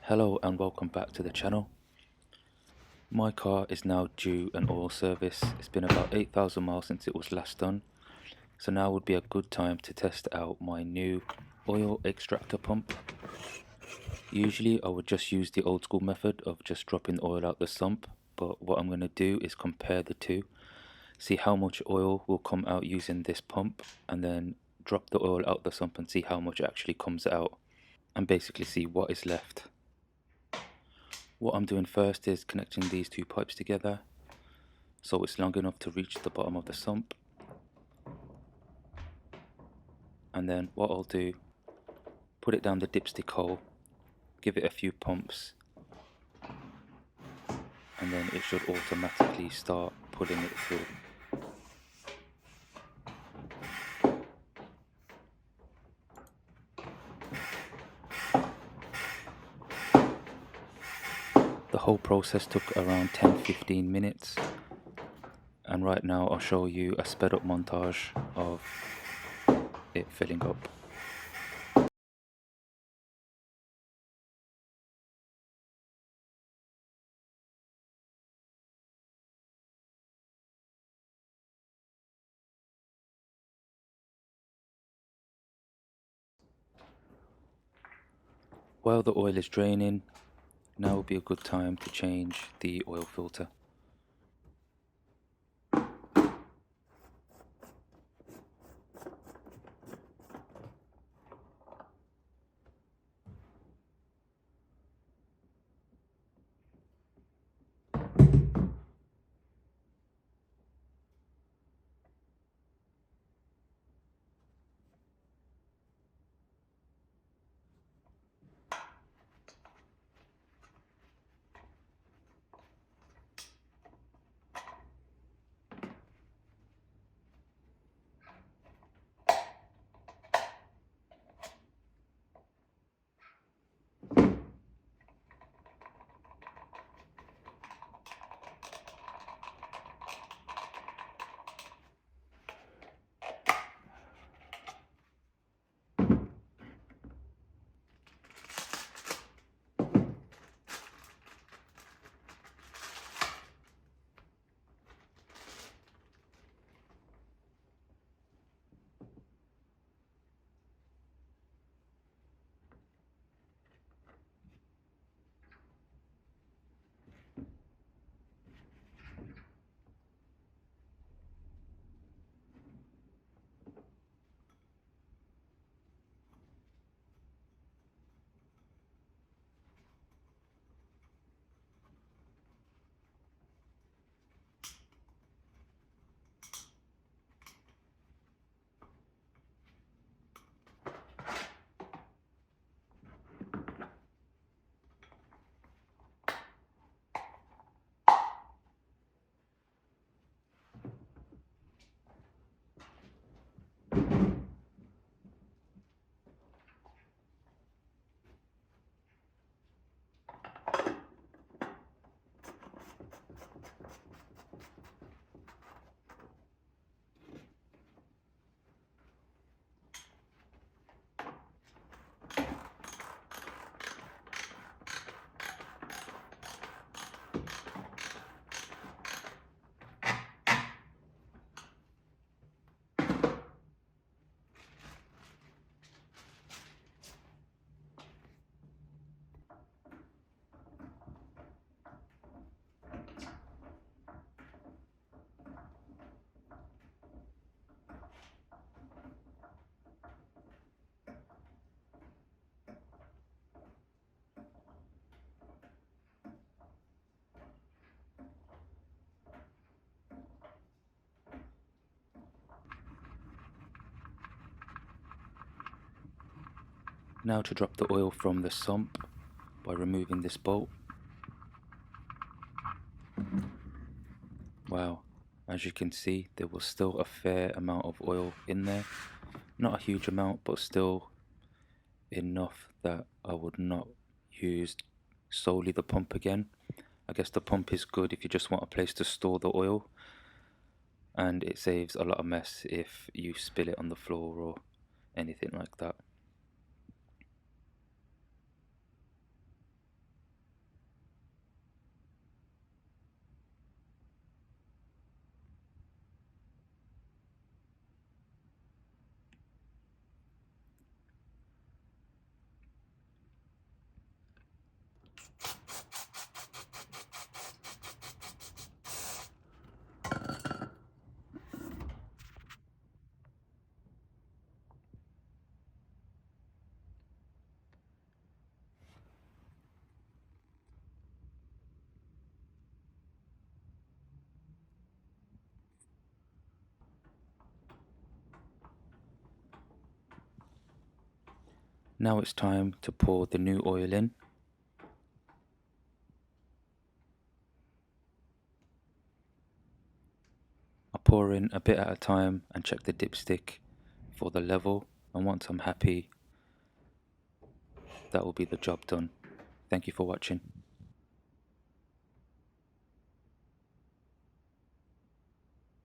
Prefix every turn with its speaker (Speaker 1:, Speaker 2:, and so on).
Speaker 1: Hello and welcome back to the channel. My car is now due an oil service. It's been about 8,000 miles since it was last done, so now would be a good time to test out my new oil extractor pump. Usually I would just use the old school method of just dropping oil out the sump, but what I'm going to do is compare the two, see how much oil will come out using this pump, and then drop the oil out the sump and see how much actually comes out, and basically see what is left. What I'm doing first is connecting these two pipes together so it's long enough to reach the bottom of the sump, and then what I'll do, put it down the dipstick hole, give it a few pumps, and then it should automatically start pulling it through. The whole process took around 10-15 minutes, and right now I'll show you a sped up montage of it filling up. While the oil is draining, now would be a good time to change the oil filter. Now to drop the oil from the sump by removing this bolt. Wow, as you can see, there was still a fair amount of oil in there. Not a huge amount, but still enough that I would not use solely the pump again. I guess the pump is good if you just want a place to store the oil, and it saves a lot of mess if you spill it on the floor or anything like that. Now it's time to pour the new oil in. I pour in a bit at a time and check the dipstick for the level, and once I'm happy, that will be the job done. Thank you for watching.